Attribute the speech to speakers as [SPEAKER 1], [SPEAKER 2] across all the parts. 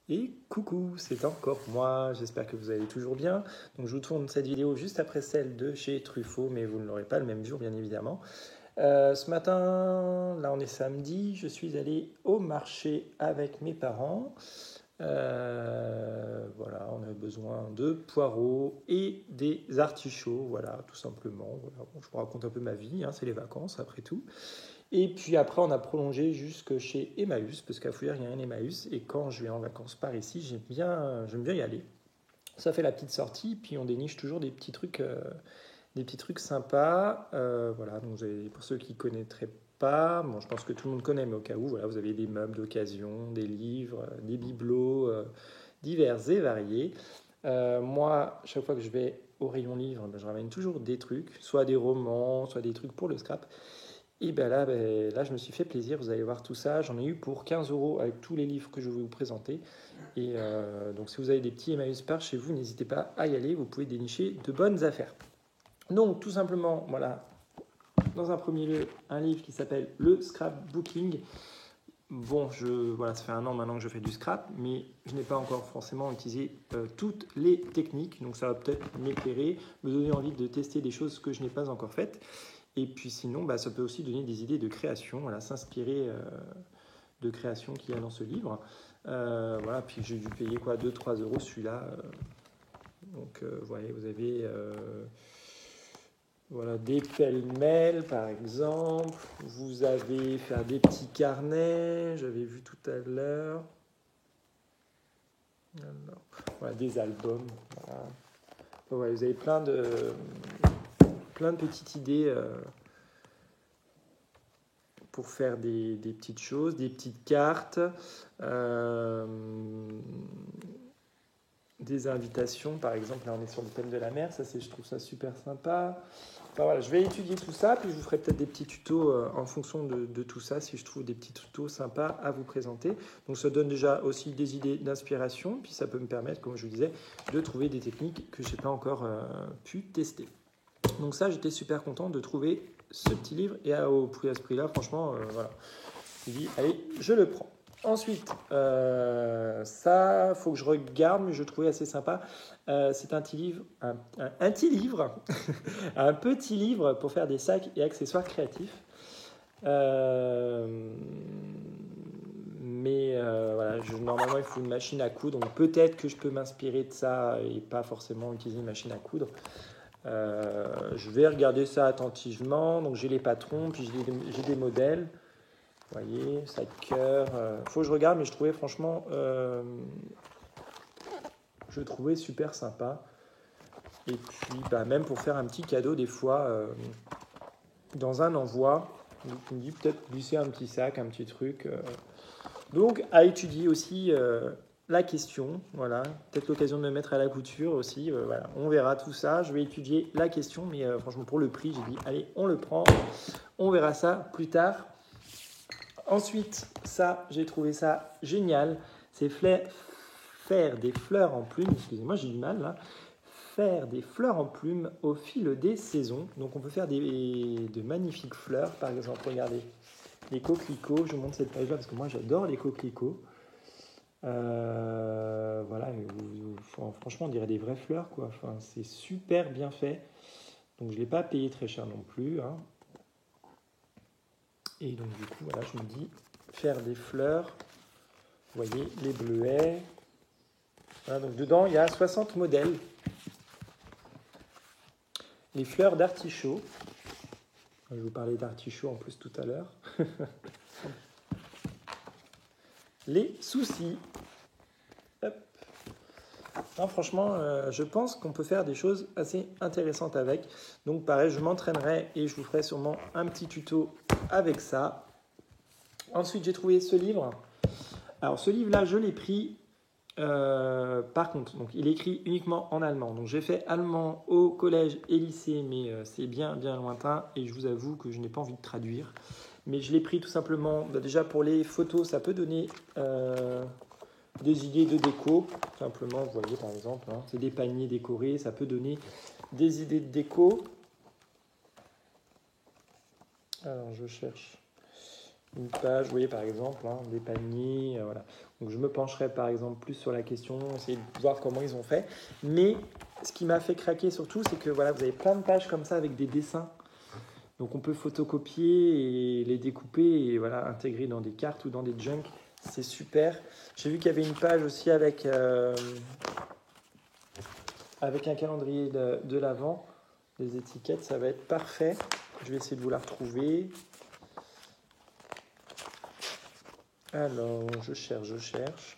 [SPEAKER 1] Et coucou, c'est encore moi, j'espère que vous allez toujours bien. Donc je vous tourne cette vidéo juste après celle de chez Truffaut, mais vous ne l'aurez pas le même jour bien évidemment. Ce matin, là on est samedi, je suis allé au marché avec mes parents. Voilà, on a besoin de poireaux et des artichauts, voilà, tout simplement. Voilà. Bon, je vous raconte un peu ma vie, hein, c'est les vacances après tout. Et puis après, on a prolongé jusque chez Emmaüs, parce qu'à Fouillère, il y a un Emmaüs. Et quand je vais en vacances par ici, j'aime bien y aller. Ça fait la petite sortie, puis on déniche toujours des petits trucs sympas. Voilà, donc pour ceux qui ne connaîtraient pas, bon, je pense que tout le monde connaît, mais au cas où, voilà, vous avez des meubles d'occasion, des livres, des bibelots divers et variés. Moi, chaque fois que je vais au rayon livre, ben, je ramène toujours des trucs, soit des romans, soit des trucs pour le scrap. Et là, je me suis fait plaisir. Vous allez voir tout ça. J'en ai eu pour 15 euros avec tous les livres que je vais vous présenter. Et donc, si vous avez des petits Emmaüs par chez vous, n'hésitez pas à y aller. Vous pouvez dénicher de bonnes affaires. Donc, tout simplement, voilà, dans un premier lieu, un livre qui s'appelle Le Scrapbooking. Bon, voilà, ça fait un an maintenant que je fais du scrap, mais je n'ai pas encore forcément utilisé toutes les techniques. Donc, ça va peut-être m'éclairer, me donner envie de tester des choses que je n'ai pas encore faites. Et puis sinon, ça peut aussi donner des idées de création, voilà, s'inspirer de création qu'il y a dans ce livre. Voilà, puis j'ai dû payer quoi, 2-3 euros celui-là. Donc, voyez, vous avez voilà, des pêle-mêle, par exemple. Vous avez faire des petits carnets, j'avais vu tout à l'heure. Alors, voilà, des albums. Voilà. Ouais, vous avez plein de petites idées pour faire des petites choses, des petites cartes, des invitations, par exemple. Là, on est sur le thème de la mer, je trouve ça super sympa. Enfin, voilà, je vais étudier tout ça, puis je vous ferai peut-être des petits tutos en fonction de tout ça, si je trouve des petits tutos sympas à vous présenter. Donc ça donne déjà aussi des idées d'inspiration, puis ça peut me permettre, comme je vous disais, de trouver des techniques que je n'ai pas encore pu tester. Donc ça, j'étais super content de trouver ce petit livre, et au prix à ce prix-là, franchement, voilà. Je me dis, allez, je le prends. Ensuite, ça, faut que je regarde, mais je trouvais assez sympa. C'est un petit livre, un petit livre, un petit livre pour faire des sacs et accessoires créatifs. Voilà, normalement, il faut une machine à coudre, donc peut-être que je peux m'inspirer de ça et pas forcément utiliser une machine à coudre. Je vais regarder ça attentivement. Donc j'ai les patrons, puis j'ai des modèles. Vous voyez, ça cœur. Faut que je regarde, mais je trouvais franchement, je le trouvais super sympa. Et puis, même pour faire un petit cadeau, des fois, dans un envoi, je me dis peut-être glisser un petit sac, un petit truc. Donc, à étudier aussi la question. Voilà, peut-être l'occasion de me mettre à la couture aussi. Voilà, on verra tout ça. Je vais étudier la question, mais franchement, pour le prix, j'ai dit, allez, on le prend. On verra ça plus tard. Ensuite, ça, j'ai trouvé ça génial. C'est faire des fleurs en plumes. Excusez-moi, j'ai du mal là. Faire des fleurs en plumes au fil des saisons. Donc, on peut faire de magnifiques fleurs. Par exemple, regardez, les coquelicots. Je vous montre cette page-là parce que moi, j'adore les coquelicots. Voilà, franchement, on dirait des vraies fleurs, quoi. Enfin, c'est super bien fait. Donc, je ne l'ai pas payé très cher non plus. Hein. Et donc, du coup, voilà, je me dis, faire des fleurs. Vous voyez, les bleuets. Voilà, donc dedans, il y a 60 modèles. Les fleurs d'artichaut. Je vous parlais d'artichaut en plus tout à l'heure. Les soucis. Hop. Non, franchement, je pense qu'on peut faire des choses assez intéressantes avec. Donc pareil, je m'entraînerai et je vous ferai sûrement un petit tuto avec ça. Ensuite, j'ai trouvé ce livre. Alors ce livre-là, je l'ai pris. Par contre, donc, il est écrit uniquement en allemand. Donc j'ai fait allemand au collège et lycée, mais c'est bien lointain et je vous avoue que je n'ai pas envie de traduire. Mais je l'ai pris tout simplement, déjà pour les photos, ça peut donner des idées de déco. Tout simplement, vous voyez par exemple, hein, c'est des paniers décorés, ça peut donner des idées de déco. Alors je cherche une page, vous voyez par exemple, hein, des paniers, voilà. Donc je me pencherai par exemple plus sur la question, essayer de voir comment ils ont fait. Mais ce qui m'a fait craquer surtout, c'est que voilà, vous avez plein de pages comme ça avec des dessins. Donc on peut photocopier et les découper et voilà, intégrer dans des cartes ou dans des junks. C'est super. J'ai vu qu'il y avait une page aussi avec un calendrier de l'Avent. Les étiquettes, ça va être parfait. Je vais essayer de vous la retrouver. Alors, je cherche.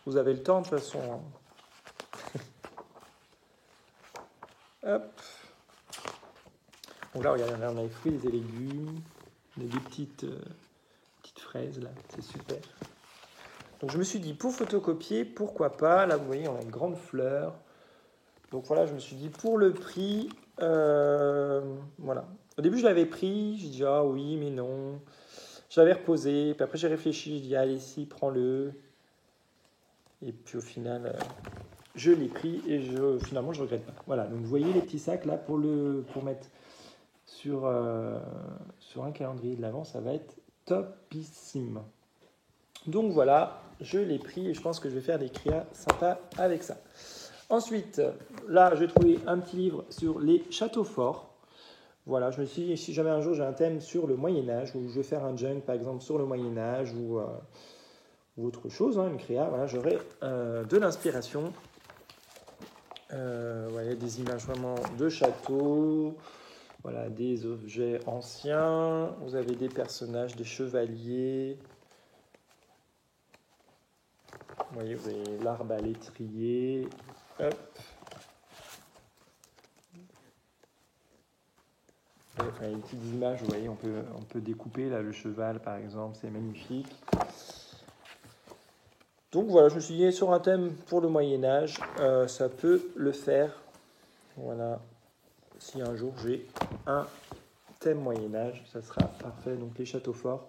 [SPEAKER 1] Vous avez le temps de toute façon. Hein. Hop. Donc là, regardez, on a les fruits et légumes. On a des petites fraises là, c'est super. Donc je me suis dit, pour photocopier, pourquoi pas. Là, vous voyez, on a une grande fleur. Donc voilà, je me suis dit, pour le prix, voilà. Au début, je l'avais pris. J'ai dit, ah oui, mais non. Je l'avais reposé. Puis après, j'ai réfléchi. J'ai dit, allez, si, prends-le. Et puis au final, je l'ai pris et finalement, je ne regrette pas. Voilà, donc vous voyez les petits sacs là pour mettre sur un calendrier de l'Avent, ça va être topissime. Donc voilà, je l'ai pris et je pense que je vais faire des créas sympas avec ça. Ensuite, là, j'ai trouvé un petit livre sur les châteaux forts. Voilà, je me suis dit, si jamais un jour j'ai un thème sur le Moyen-Âge, ou je vais faire un junk par exemple sur le Moyen-Âge, ou autre chose, hein, une créa, voilà, j'aurai de l'inspiration. Voilà, des images vraiment de châteaux, voilà, des objets anciens, vous avez des personnages, des chevaliers, vous voyez, vous avez l'arbalétrier, hop. Enfin, les petites images, vous voyez, on peut découper là, le cheval par exemple, c'est magnifique. Donc voilà, je me suis dit, sur un thème pour le Moyen-Âge, ça peut le faire. Voilà, si un jour j'ai un thème Moyen-Âge, ça sera parfait. Donc les châteaux forts.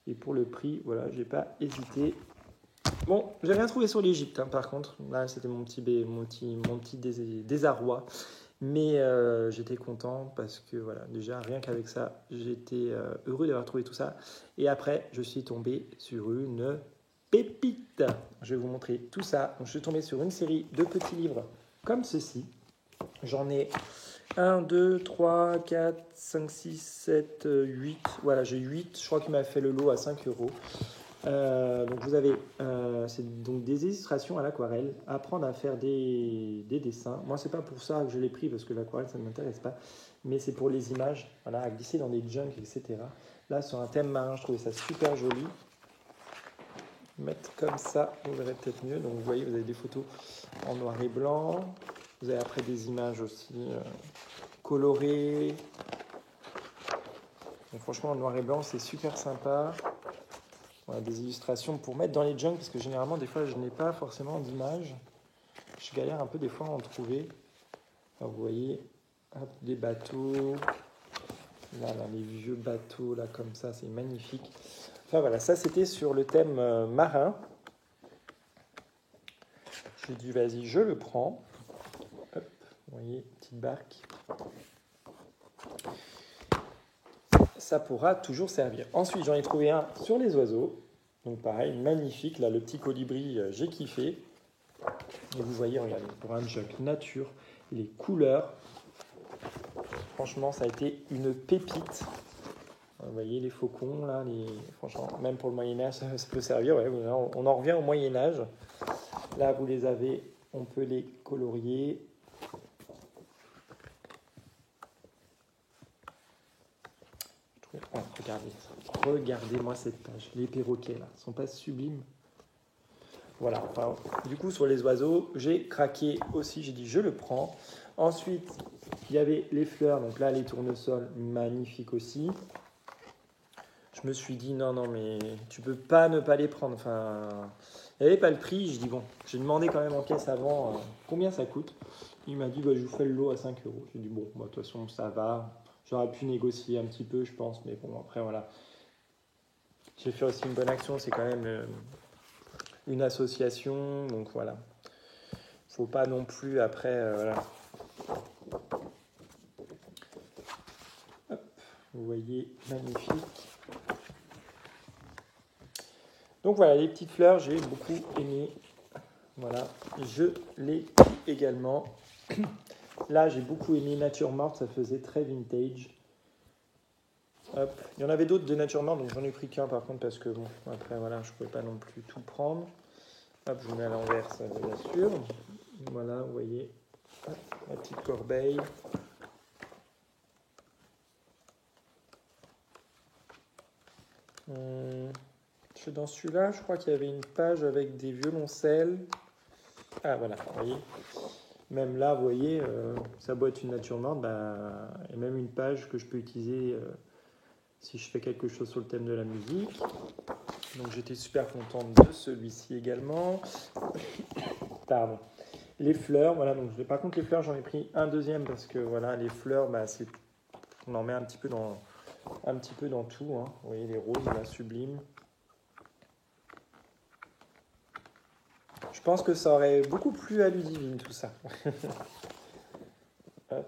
[SPEAKER 1] Et pour le prix, voilà, j'ai pas hésité. Bon, j'ai rien trouvé sur l'Égypte, hein, par contre. Là, c'était mon petit désarroi. Mais j'étais content parce que, voilà, déjà, rien qu'avec ça, j'étais heureux d'avoir trouvé tout ça. Et après, je suis tombé sur une pépite. Je vais vous montrer tout ça. Donc, je suis tombé sur une série de petits livres comme ceci. J'en ai 1, 2, 3, 4, 5, 6, 7, 8. Voilà, j'ai 8. Je crois qu'il m'a fait le lot à 5 euros. Donc vous avez c'est donc des illustrations à l'aquarelle, apprendre à faire des dessins. Moi, c'est pas pour ça que je l'ai pris, parce que l'aquarelle, ça ne m'intéresse pas. Mais c'est pour les images, voilà, à glisser dans des junks, etc. Là, sur un thème marin, je trouvais ça super joli. Mettre comme ça, vous verrez peut-être mieux. Donc vous voyez, vous avez des photos en noir et blanc. Vous avez après des images aussi colorées. Donc franchement, en noir et blanc, c'est super sympa. Voilà, des illustrations pour mettre dans les junks, parce que généralement, des fois, je n'ai pas forcément d'images. Je galère un peu des fois à en trouver. Alors, vous voyez, hop, des bateaux. Là, les vieux bateaux, là, comme ça, c'est magnifique. Enfin, voilà, ça, c'était sur le thème marin. J'ai dit, vas-y, je le prends. Hop, vous voyez, petite barque. Ça pourra toujours servir. Ensuite, j'en ai trouvé un sur les oiseaux. Donc pareil, magnifique. Là, le petit colibri, j'ai kiffé. Et vous voyez, regardez, pour un junk nature, les couleurs. Franchement, ça a été une pépite. Vous voyez les faucons, là, franchement, même pour le Moyen-Âge, ça peut servir. Ouais, on en revient au Moyen-Âge. Là, vous les avez, on peut les colorier. Regardez-moi cette page. Les perroquets, là, sont pas sublimes? Voilà, enfin, du coup, sur les oiseaux, j'ai craqué aussi. J'ai dit, je le prends. Ensuite, il y avait les fleurs. Donc là, les tournesols, magnifiques aussi. Je me suis dit, non, mais tu peux pas ne pas les prendre. Enfin, il n'y avait pas le prix. Je dis, bon, j'ai demandé quand même en caisse avant combien ça coûte. Il m'a dit, bah, je vous fais le lot à 5 euros. J'ai dit, bon, bah, de toute façon, ça va. J'aurais pu négocier un petit peu, je pense. Mais bon, après, voilà. J'ai fait aussi une bonne action. C'est quand même une association. Donc, voilà. Faut pas non plus, après, voilà. Hop, vous voyez, magnifique. Donc voilà, les petites fleurs, j'ai beaucoup aimé. Voilà, je les également. Là, j'ai beaucoup aimé Nature Morte, ça faisait très vintage. Hop. Il y en avait d'autres de Nature Morte, donc j'en ai pris qu'un par contre parce que bon, après voilà, je ne pouvais pas non plus tout prendre. Hop, je vous mets à l'envers, ça je vous assure. Voilà, vous voyez, hop, la petite corbeille. Dans celui-là, je crois qu'il y avait une page avec des violoncelles. Ah voilà, vous voyez. Même là, vous voyez, ça doit être une nature morte, bah, et même une page que je peux utiliser si je fais quelque chose sur le thème de la musique. Donc j'étais super contente de celui-ci également. Pardon. Les fleurs, voilà. Donc, par contre, les fleurs, j'en ai pris un deuxième parce que voilà, les fleurs, bah, on en met un petit peu dans tout. Hein. Vous voyez les roses, là, sublimes. Je pense que ça aurait beaucoup plu à Ludivine, tout ça. Hop.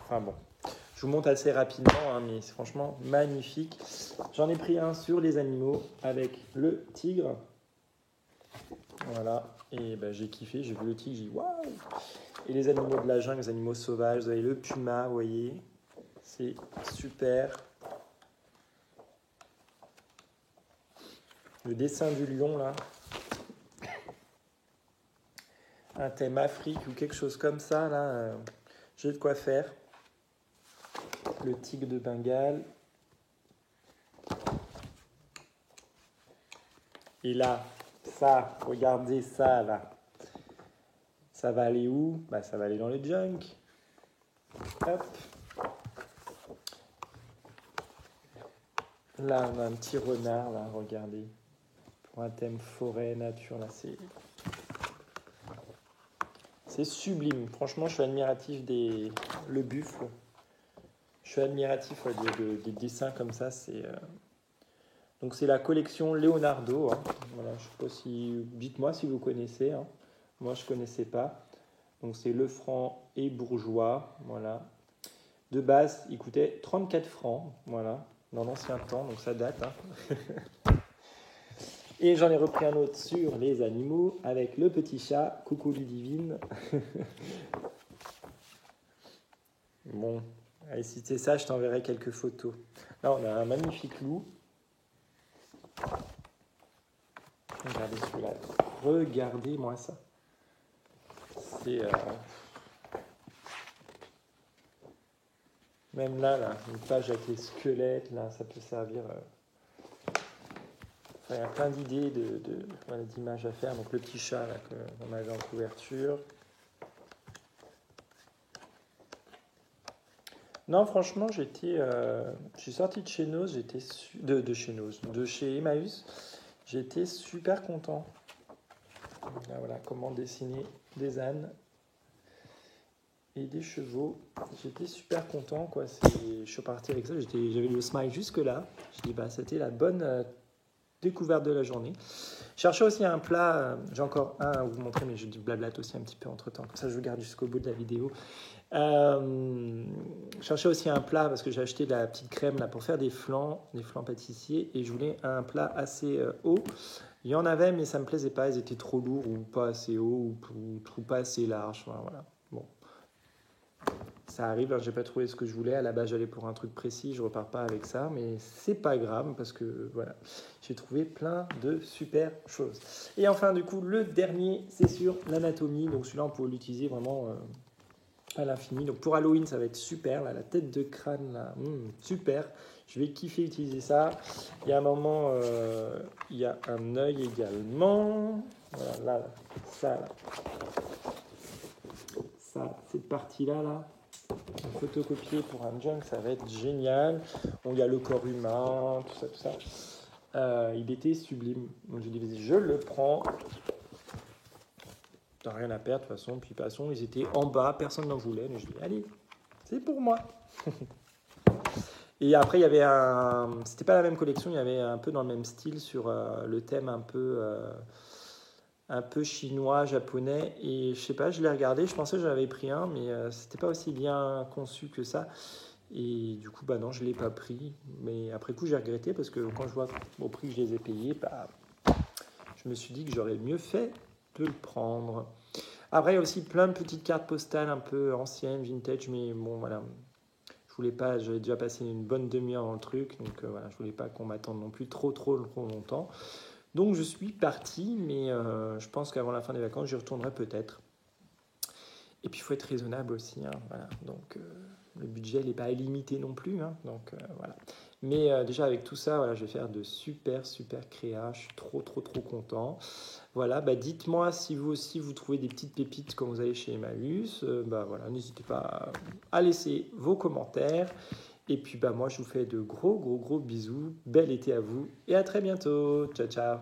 [SPEAKER 1] Enfin bon, je vous montre assez rapidement, hein, mais c'est franchement magnifique. J'en ai pris un sur les animaux avec le tigre. Voilà, et ben, j'ai kiffé, j'ai vu le tigre, j'ai dit waouh! Et les animaux de la jungle, les animaux sauvages, vous avez le puma, vous voyez, c'est super. Le dessin du lion, là, un thème Afrique ou quelque chose comme ça, là, j'ai de quoi faire. Le tigre de Bengale. Et là, ça, regardez ça, là. Ça va aller où? Bah, ça va aller dans les junk. Hop. Là, on a un petit renard, là, regardez. Pour un thème forêt, nature, là, c'est sublime. Franchement, je suis admiratif le buffle. Je suis admiratif des dessins comme ça. Donc, c'est la collection Leonardo. Hein. Voilà, je sais pas si... Dites-moi si vous connaissez. Hein. Moi, je ne connaissais pas. Donc, c'est Lefranc et Bourgeois. Voilà. De base, il coûtait 34 francs. Voilà. Dans l'ancien temps. Donc, ça date. Hein. Et j'en ai repris un autre sur les animaux avec le petit chat. Coucou Ludivine. Bon, allez, si c'est ça, je t'enverrai quelques photos. Là, on a un magnifique loup. Regardez celui-là. Regardez-moi ça. C'est... Même là, une page avec les squelettes, là, ça peut servir... Enfin, il y a plein d'idées d'images à faire. Donc le petit chat là, qu'on avait en couverture. Non, franchement, je suis sorti de chez Noz, de chez Emmaüs. J'étais super content. Là, voilà comment dessiner des ânes et des chevaux. J'étais super content, quoi. Je suis parti avec ça. J'avais le smile jusque là. Je dis bah c'était la bonne découverte de la journée. Je cherchais aussi un plat. J'ai encore un à vous montrer, mais je blablate aussi un petit peu entre temps. Comme ça, je vous garde jusqu'au bout de la vidéo. Je cherchais aussi un plat parce que j'ai acheté de la petite crème là pour faire des flancs pâtissiers et je voulais un plat assez haut. Il y en avait mais ça me plaisait pas, ils étaient trop lourds ou pas assez hauts ou pas assez larges. Enfin, voilà. Bon, ça arrive, hein, j'ai pas trouvé ce que je voulais. À la base j'allais pour un truc précis, je repars pas avec ça, mais c'est pas grave parce que voilà, j'ai trouvé plein de super choses. Et enfin du coup le dernier c'est sur l'anatomie, donc celui-là on peut l'utiliser vraiment à l'infini. Donc pour Halloween, ça va être super. Là, la tête de crâne, là, super. Je vais kiffer utiliser ça. Il y a un moment, il y a un œil également. Voilà, là, ça, cette partie-là, là, photocopier pour un junk, ça va être génial. Bon, il y a le corps humain, tout ça. Il était sublime. Donc j'ai dit, je le prends. T'as rien à perdre de toute façon. Puis de toute façon, ils étaient en bas, personne n'en voulait. Mais je dis, allez, c'est pour moi. Et après, il y avait c'était pas la même collection, il y avait un peu dans le même style sur le thème un peu un peu chinois, japonais. Et je sais pas, je l'ai regardé, je pensais que j'en avais pris un, mais c'était pas aussi bien conçu que ça. Et du coup, bah non, je l'ai pas pris. Mais après coup, j'ai regretté parce que quand je vois au prix que je les ai payés, bah, je me suis dit que j'aurais mieux fait de le prendre. Après, il y a aussi plein de petites cartes postales un peu anciennes, vintage, mais bon, voilà. Je voulais pas, j'avais déjà passé une bonne demi-heure dans le truc, donc voilà, je voulais pas qu'on m'attende non plus trop longtemps. Donc je suis parti, mais je pense qu'avant la fin des vacances, j'y retournerai peut-être. Et puis il faut être raisonnable aussi, hein, voilà. Donc le budget n'est pas illimité non plus, hein, donc voilà. Mais déjà avec tout ça, voilà, je vais faire de super créas. Je suis trop content. Voilà, bah dites-moi si vous aussi vous trouvez des petites pépites quand vous allez chez Emmaüs. Bah voilà, n'hésitez pas à laisser vos commentaires. Et puis bah moi je vous fais de gros bisous. Bel été à vous et à très bientôt. Ciao ciao.